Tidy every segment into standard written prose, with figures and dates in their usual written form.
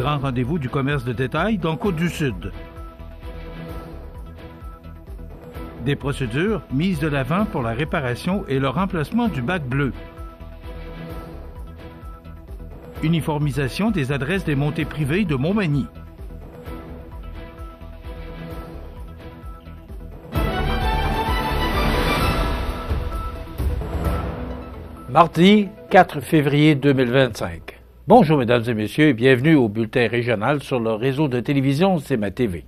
grand rendez-vous du commerce de détail dans Côte-du-Sud. Des procédures mises de l'avant pour la réparation et le remplacement du bac bleu. Uniformisation des adresses des montées privées de Montmagny. Mardi 4 février 2025. Bonjour mesdames et messieurs et bienvenue au bulletin régional sur le réseau de télévision CMA TV.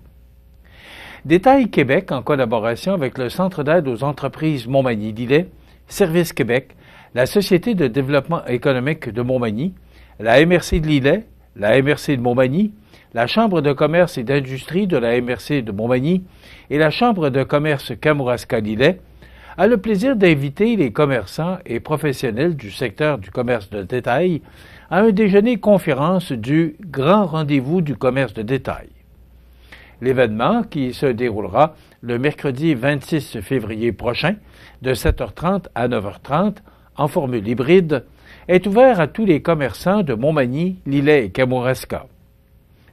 Détail Québec, en collaboration avec le Centre d'aide aux entreprises Montmagny-Lillet, Service Québec, la Société de développement économique de Montmagny, la MRC de Lillet, la MRC de Montmagny, la Chambre de commerce et d'industrie de la MRC de Montmagny et la Chambre de commerce Kamouraska-Lillet a le plaisir d'inviter les commerçants et professionnels du secteur du commerce de détail à un déjeuner-conférence du Grand Rendez-vous du commerce de détail. L'événement, qui se déroulera le mercredi 26 février prochain, de 7h30 à 9h30, en formule hybride, est ouvert à tous les commerçants de Montmagny, Lillet et Kamouraska.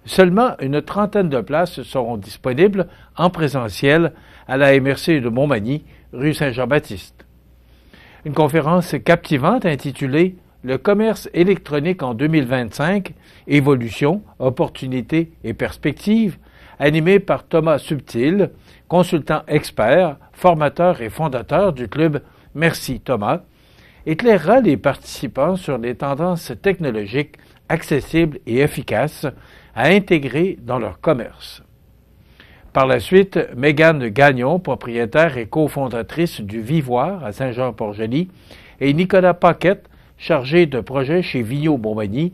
Seulement une trentaine de places seront disponibles en présentiel à la MRC de Montmagny, rue Saint-Jean-Baptiste. Une conférence captivante intitulée « Le commerce électronique en 2025, évolution, opportunités et perspectives », animée par Thomas Subtil, consultant expert, formateur et fondateur du club Merci Thomas, éclairera les participants sur les tendances technologiques accessibles et efficaces à intégrer dans leur commerce. Par la suite, Mégane Gagnon, propriétaire et cofondatrice du Vivoire à Saint-Jean-Port-Joli, et Nicolas Paquette, chargé de projet chez Vigneault Montmagny,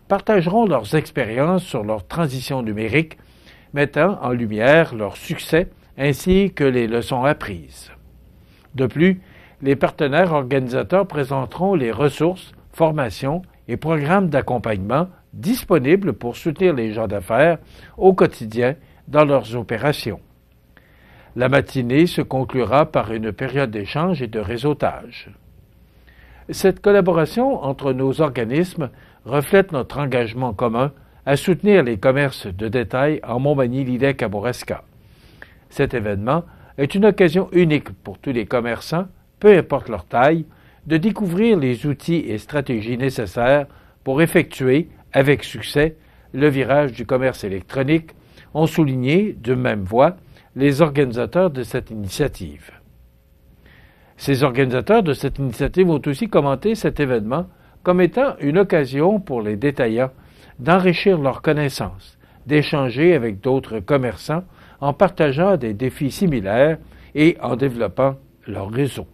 partageront leurs expériences sur leur transition numérique, mettant en lumière leurs succès ainsi que les leçons apprises. De plus, les partenaires organisateurs présenteront les ressources, formations et programmes d'accompagnement disponibles pour soutenir les gens d'affaires au quotidien dans leurs opérations. La matinée se conclura par une période d'échange et de réseautage. Cette collaboration entre nos organismes reflète notre engagement commun à soutenir les commerces de détail en Montmagny-Lillet-Kamouraska. Cet événement est une occasion unique pour tous les commerçants, peu importe leur taille, de découvrir les outils et stratégies nécessaires pour effectuer, avec succès, le virage du commerce électronique, ont souligné, de même voix, les organisateurs de cette initiative. Ces organisateurs de cette initiative ont aussi commenté cet événement comme étant une occasion pour les détaillants d'enrichir leurs connaissances, d'échanger avec d'autres commerçants en partageant des défis similaires et en développant leur réseau.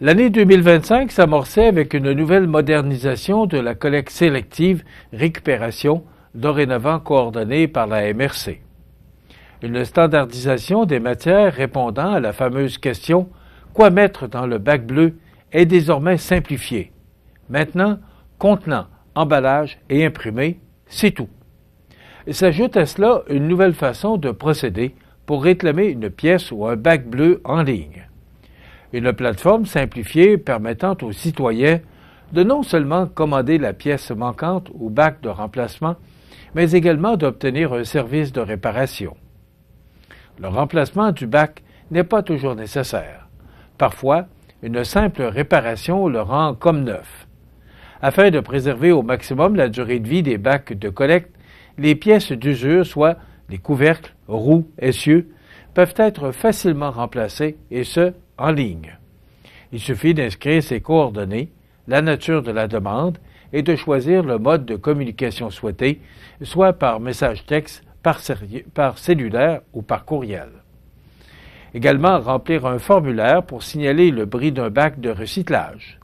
L'année 2025 s'amorçait avec une nouvelle modernisation de la collecte sélective récupération, dorénavant coordonnée par la MRC. Une standardisation des matières répondant à la fameuse question « Quoi mettre dans le bac bleu ?» est désormais simplifiée. Maintenant, contenant, emballage et imprimé, c'est tout. S'ajoute à cela une nouvelle façon de procéder pour réclamer une pièce ou un bac bleu en ligne. Une plateforme simplifiée permettant aux citoyens de non seulement commander la pièce manquante ou bac de remplacement, mais également d'obtenir un service de réparation. Le remplacement du bac n'est pas toujours nécessaire. Parfois, une simple réparation le rend comme neuf. Afin de préserver au maximum la durée de vie des bacs de collecte, les pièces d'usure, soit les couvercles, roues, essieux, peuvent être facilement remplacées, et ce, en ligne. Il suffit d'inscrire ses coordonnées, la nature de la demande et de choisir le mode de communication souhaité, soit par message texte, par cellulaire ou par courriel. Également, remplir un formulaire pour signaler le bris d'un bac de recyclage.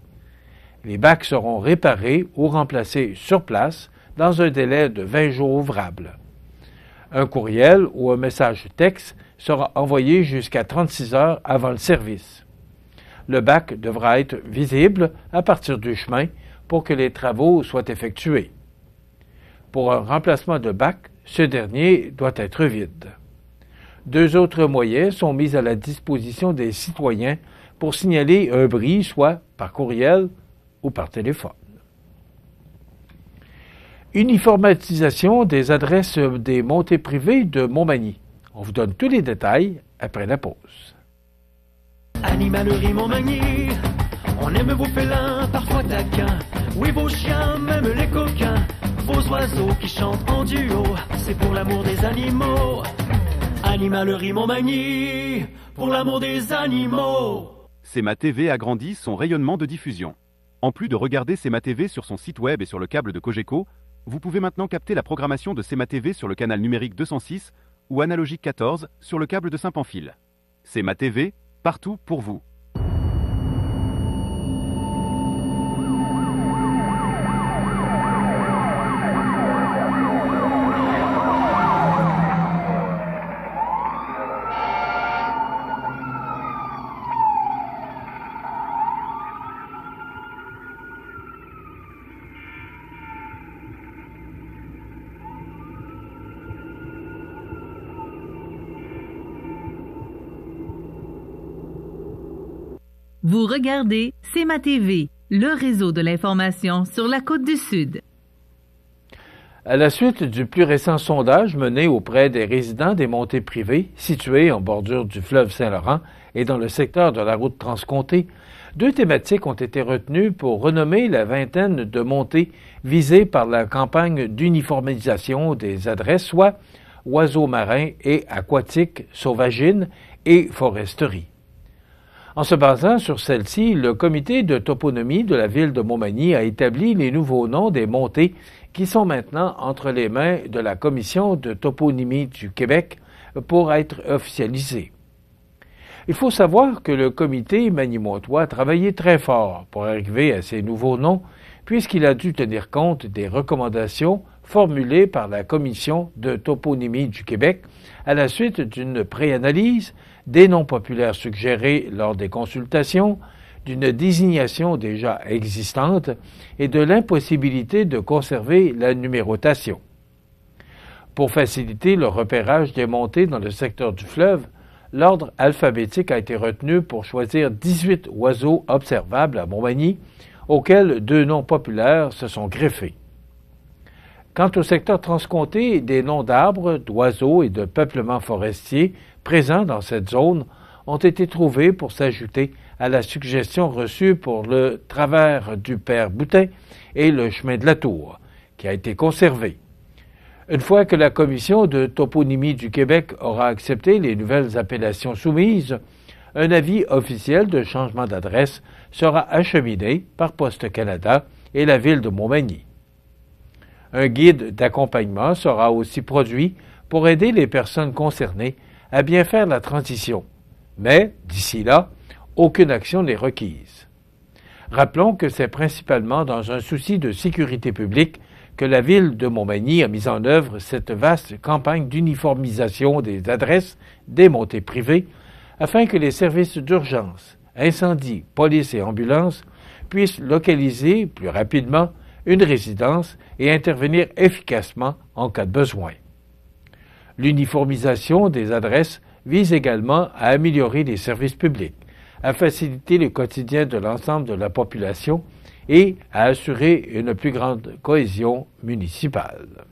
Les bacs seront réparés ou remplacés sur place dans un délai de 20 jours ouvrables. Un courriel ou un message texte sera envoyé jusqu'à 36 heures avant le service. Le bac devra être visible à partir du chemin pour que les travaux soient effectués. Pour un remplacement de bac, ce dernier doit être vide. 2 autres moyens sont mis à la disposition des citoyens pour signaler un bris, soit par courriel ou par téléphone. Uniformisation des adresses des montées privées de Montmagny. On vous donne tous les détails après la pause. Animalerie Montmagny, on aime vos félins, parfois taquins. Oui, vos chiens, même les coquins. Vos oiseaux qui chantent en duo, c'est pour l'amour des animaux. Animalerie Montmagny, pour l'amour des animaux. C'est ma TV agrandit son rayonnement de diffusion. En plus de regarder C'est ma TV sur son site web et sur le câble de Cogeco, vous pouvez maintenant capter la programmation de C'est ma TV sur le canal numérique 206 ou analogique 14 sur le câble de Saint-Pamphile. C'est ma TV, partout pour vous. Vous regardez C'est ma TV, le réseau de l'information sur la Côte-du-Sud. À la suite du plus récent sondage mené auprès des résidents des montées privées situées en bordure du fleuve Saint-Laurent et dans le secteur de la route transcontée, 2 thématiques ont été retenues pour renommer la vingtaine de montées visées par la campagne d'uniformisation des adresses, soit oiseaux marins et aquatiques, sauvagines et foresterie. En se basant sur celle-ci, le comité de toponymie de la ville de Montmagny a établi les nouveaux noms des montées qui sont maintenant entre les mains de la Commission de toponymie du Québec pour être officialisés. Il faut savoir que le comité magny-montois a travaillé très fort pour arriver à ces nouveaux noms, puisqu'il a dû tenir compte des recommandations formulées par la Commission de toponymie du Québec à la suite d'une préanalyse, des noms populaires suggérés lors des consultations, d'une désignation déjà existante et de l'impossibilité de conserver la numérotation. Pour faciliter le repérage des montées dans le secteur du fleuve, l'ordre alphabétique a été retenu pour choisir 18 oiseaux observables à Montmagny, auxquels 2 noms populaires se sont greffés. Quant au secteur transcomté, des noms d'arbres, d'oiseaux et de peuplements forestiers présents dans cette zone ont été trouvés pour s'ajouter à la suggestion reçue pour le travers du Père Boutin et le chemin de la Tour, qui a été conservé. Une fois que la Commission de toponymie du Québec aura accepté les nouvelles appellations soumises, un avis officiel de changement d'adresse sera acheminé par Poste Canada et la ville de Montmagny. Un guide d'accompagnement sera aussi produit pour aider les personnes concernées à bien faire la transition. Mais, d'ici là, aucune action n'est requise. Rappelons que c'est principalement dans un souci de sécurité publique que la ville de Montmagny a mis en œuvre cette vaste campagne d'uniformisation des adresses des montées privées afin que les services d'urgence, incendie, police et ambulance puissent localiser plus rapidement une résidence et intervenir efficacement en cas de besoin. L'uniformisation des adresses vise également à améliorer les services publics, à faciliter le quotidien de l'ensemble de la population et à assurer une plus grande cohésion municipale.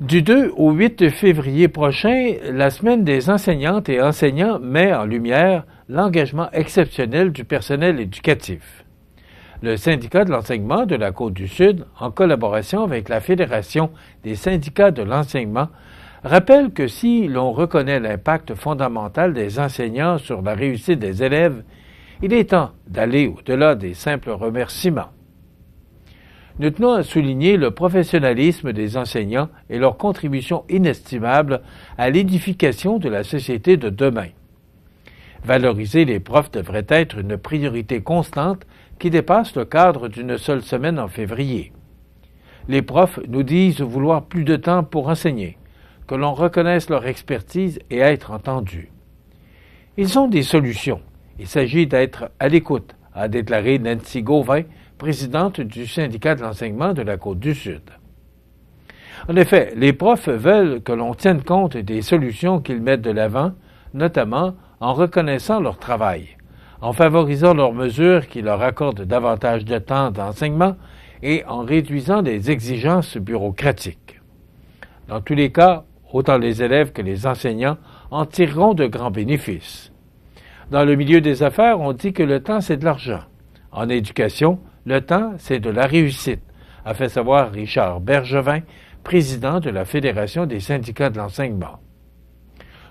Du 2 au 8 février prochain, la Semaine des enseignantes et enseignants met en lumière l'engagement exceptionnel du personnel éducatif. Le syndicat de l'enseignement de la Côte-du-Sud, en collaboration avec la Fédération des syndicats de l'enseignement, rappelle que si l'on reconnaît l'impact fondamental des enseignants sur la réussite des élèves, il est temps d'aller au-delà des simples remerciements. Nous tenons à souligner le professionnalisme des enseignants et leur contribution inestimable à l'édification de la société de demain. Valoriser les profs devrait être une priorité constante qui dépasse le cadre d'une seule semaine en février. Les profs nous disent vouloir plus de temps pour enseigner, que l'on reconnaisse leur expertise et être entendus. Ils ont des solutions. Il s'agit d'être à l'écoute, a déclaré Nancy Gauvin, présidente du syndicat de l'enseignement de la Côte-du-Sud. En effet, les profs veulent que l'on tienne compte des solutions qu'ils mettent de l'avant, notamment en reconnaissant leur travail, en favorisant leurs mesures qui leur accordent davantage de temps d'enseignement et en réduisant les exigences bureaucratiques. Dans tous les cas, autant les élèves que les enseignants en tireront de grands bénéfices. Dans le milieu des affaires, on dit que le temps, c'est de l'argent. En éducation, le temps, c'est de la réussite, a fait savoir Richard Bergevin, président de la Fédération des syndicats de l'enseignement.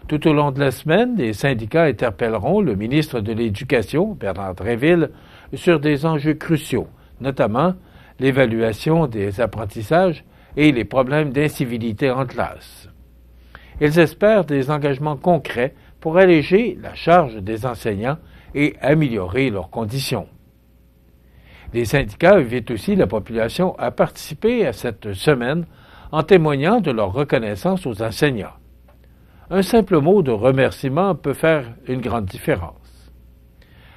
Tout au long de la semaine, les syndicats interpelleront le ministre de l'Éducation, Bernard Drinville, sur des enjeux cruciaux, notamment l'évaluation des apprentissages et les problèmes d'incivilité en classe. Ils espèrent des engagements concrets pour alléger la charge des enseignants et améliorer leurs conditions. Les syndicats invitent aussi la population à participer à cette semaine en témoignant de leur reconnaissance aux enseignants. Un simple mot de remerciement peut faire une grande différence.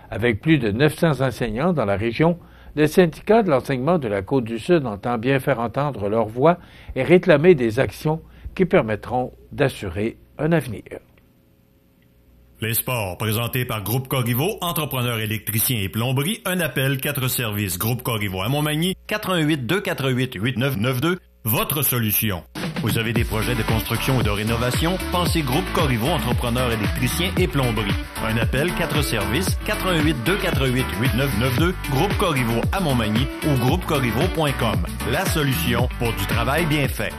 Avec plus de 900 enseignants dans la région, le syndicat de l'enseignement de la Côte-du-Sud entend bien faire entendre leur voix et réclamer des actions qui permettront d'assurer un avenir. Les sports, présentés par Groupe Corriveau, entrepreneurs électriciens et plomberie, un appel, 4 services. Groupe Corriveau à Montmagny, 418-248-8992, votre solution. Vous avez des projets de construction ou de rénovation? Pensez Groupe Corriveau, entrepreneurs électriciens et plomberie. Un appel, 4 services, 418-248-8992, Groupe Corriveau à Montmagny ou groupecorriveau.com. La solution pour du travail bien fait.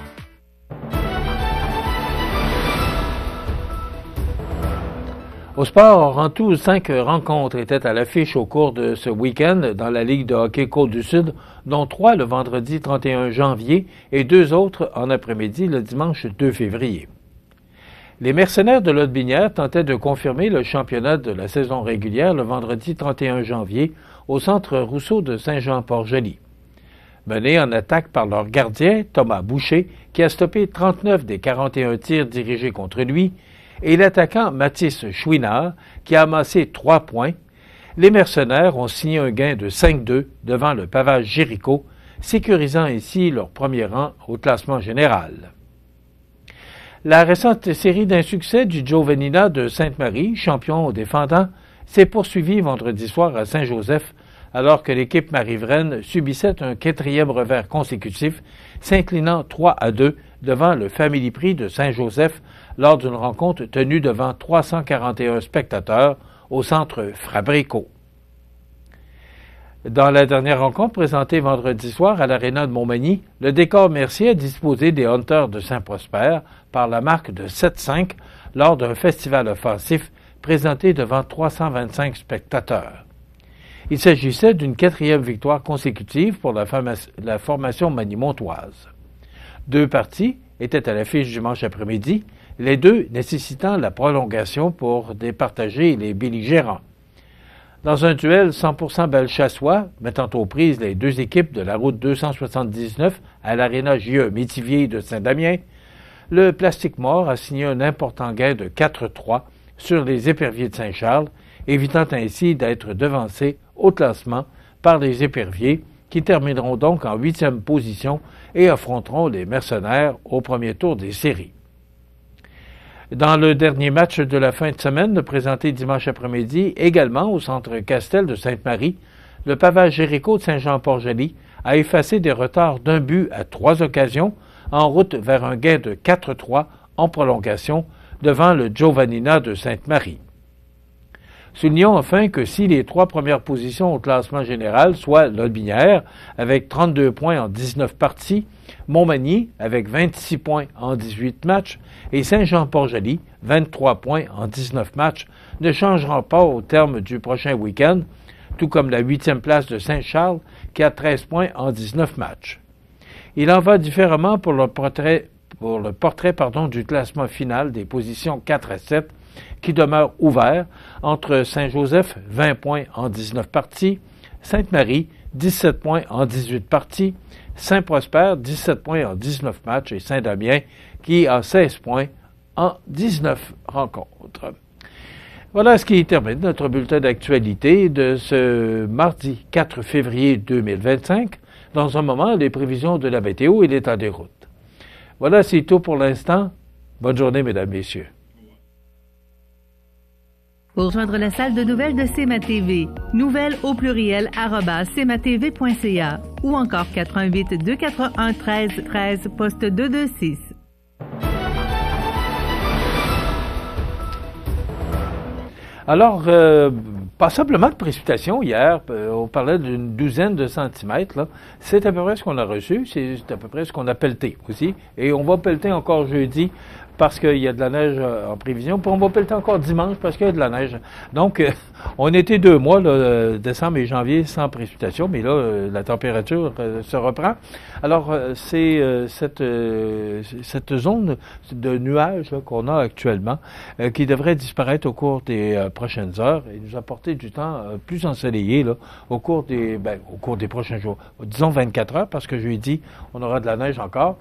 Au sport, en tout, 5 rencontres étaient à l'affiche au cours de ce week-end dans la Ligue de hockey Côte-du-Sud, dont 3 le vendredi 31 janvier et 2 autres en après-midi le dimanche 2 février. Les mercenaires de Lotbinière tentaient de confirmer le championnat de la saison régulière le vendredi 31 janvier au centre Rousseau de Saint-Jean-Port-Joli. Menés en attaque par leur gardien, Thomas Boucher, qui a stoppé 39 des 41 tirs dirigés contre lui, et l'attaquant Mathis Chouinard, qui a amassé 3 points, les mercenaires ont signé un gain de 5-2 devant le Pavage Jéricho, sécurisant ainsi leur premier rang au classement général. La récente série d'insuccès du Giovannina de Sainte-Marie, champion défendant, s'est poursuivie vendredi soir à Saint-Joseph, alors que l'équipe marivraine subissait un 4e revers consécutif, s'inclinant 3-2 devant le Family Prix de Saint-Joseph lors d'une rencontre tenue devant 341 spectateurs au centre Fabrico. Dans la dernière rencontre présentée vendredi soir à l'Aréna de Montmagny, le décor Mercier a disposé des Hunters de Saint-Prosper par la marque de 7-5 lors d'un festival offensif présenté devant 325 spectateurs. Il s'agissait d'une 4e victoire consécutive pour la formation manimontoise. 2 parties étaient à l'affiche dimanche après-midi, les 2 nécessitant la prolongation pour départager les belligérants. Dans un duel 100% belchassois, mettant aux prises les 2 équipes de la route 279 à l'Aréna JE Métivier de Saint-Damien, le Plastique Mort a signé un important gain de 4-3 sur les Éperviers de Saint-Charles, évitant ainsi d'être devancés au classement par les Éperviers, qui termineront donc en 8e position et affronteront les Mercenaires au premier tour des séries. Dans le dernier match de la fin de semaine, présenté dimanche après-midi, également au centre Castel de Sainte-Marie, le Pavage Jéricho de Saint-Jean-Port-Joli a effacé des retards d'1 but à 3 occasions en route vers un gain de 4-3 en prolongation devant le Giovannina de Sainte-Marie. Soulignons enfin que si les 3 premières positions au classement général, soit Lotbinière avec 32 points en 19 parties, Montmagny avec 26 points en 18 matchs et Saint-Jean-Port-Joli, 23 points en 19 matchs, ne changeront pas au terme du prochain week-end, tout comme la 8e place de Saint-Charles qui a 13 points en 19 matchs. Il en va différemment pour le portrait du classement final des positions 4 à 7 qui demeure ouvert entre Saint-Joseph, 20 points en 19 parties, Sainte-Marie, 17 points en 18 parties, Saint-Prosper, 17 points en 19 matchs et Saint-Damien qui a 16 points en 19 rencontres. Voilà ce qui termine notre bulletin d'actualité de ce mardi 4 février 2025. Dans un moment, les prévisions de la météo et l'état des routes. Voilà, c'est tout pour l'instant. Bonne journée, mesdames, messieurs. Pour rejoindre la salle de nouvelles de CMA-TV, nouvelles au pluriel @cmatv.ca ou encore 88 241 13 13 poste 226. Alors, pas simplement de précipitations hier, on parlait d'une douzaine de centimètres, là. C'est à peu près ce qu'on a reçu, c'est à peu près ce qu'on a pelleté aussi. Et on va pelleter encore jeudi parce qu'il y a de la neige en prévision, puis on va pelleter encore dimanche parce qu'il y a de la neige. Donc, on était 2 mois, là, décembre et janvier, sans précipitation, mais là, la température se reprend. Alors, c'est cette zone de nuages là, qu'on a actuellement qui devrait disparaître au cours des prochaines heures et nous apporter du temps plus ensoleillé là, au cours des prochains jours. Disons 24 heures, parce que jeudi, on aura de la neige encore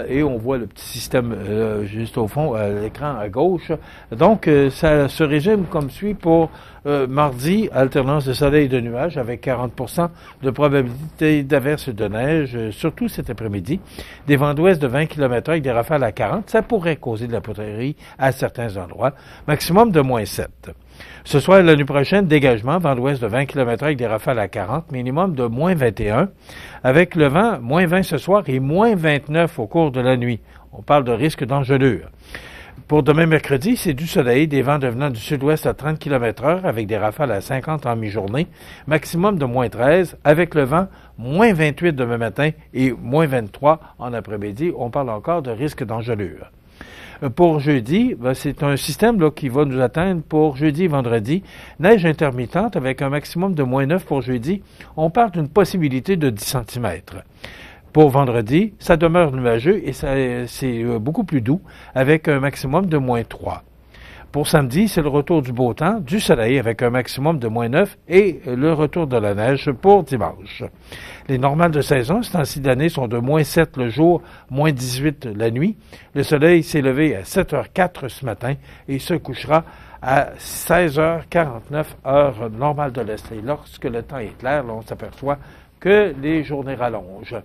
et on voit le petit système juste au fond, à l'écran à gauche. Donc, ça se résume comme suit pour mardi, alternance de soleil et de nuages avec 40% de probabilité d'averse de neige, surtout cet après-midi. Des vents d'ouest de 20 km/h avec des rafales à 40, ça pourrait causer de la poudrerie à certains endroits. Maximum de -7. Ce soir et la nuit prochaine, dégagement, vent d'ouest de 20 km/h avec des rafales à 40, minimum de -21, avec le vent -20 ce soir et -29 au cours de la nuit. On parle de risque d'engelure. Pour demain mercredi, c'est du soleil, des vents devenant du sud-ouest à 30 km/h avec des rafales à 50 en mi-journée, maximum de -13, avec le vent -28 demain matin et -23 en après-midi. On parle encore de risque d'engelure. Pour jeudi, c'est un système là, qui va nous atteindre pour jeudi et vendredi. Neige intermittente avec un maximum de -9 pour jeudi. On parle d'une possibilité de 10 cm. Pour vendredi, ça demeure nuageux et c'est beaucoup plus doux avec un maximum de -3. Pour samedi, c'est le retour du beau temps, du soleil avec un maximum de -9 et le retour de la neige pour dimanche. Les normales de saison, ce temps-ci d'année, sont de -7 le jour, -18 la nuit. Le soleil s'est levé à 7h04 ce matin et se couchera à 16h49, heure normale de l'Est. Et lorsque le temps est clair, là, on s'aperçoit que les journées rallongent.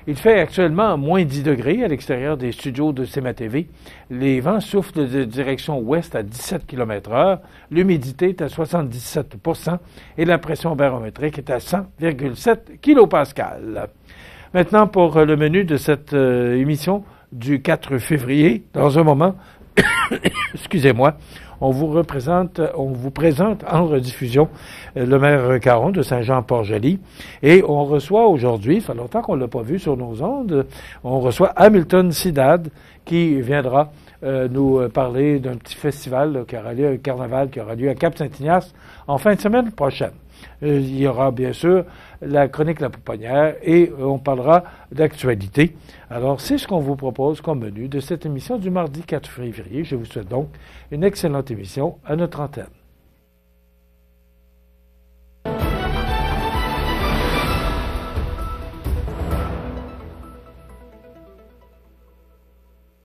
Il fait actuellement -10 degrés à l'extérieur des studios de CMA-TV. Les vents soufflent de direction ouest à 17 km/h. L'humidité est à 77% et la pression barométrique est à 100,7 kPa. Maintenant, pour le menu de cette émission du 4 février, dans un moment, excusez-moi, on vous présente en rediffusion le maire Caron de Saint-Jean-Port-Joli. Et on reçoit aujourd'hui, ça fait longtemps qu'on ne l'a pas vu sur nos ondes, on reçoit Hamilton Sidad qui viendra nous parler d'un petit festival là, qui aura lieu, un carnaval qui aura lieu à Cap-Saint-Ignace en fin de semaine prochaine. Il y aura bien sûr la chronique La Pouponnière et on parlera d'actualité. Alors, c'est ce qu'on vous propose comme menu de cette émission du mardi 4 février. Je vous souhaite donc une excellente émission à notre antenne.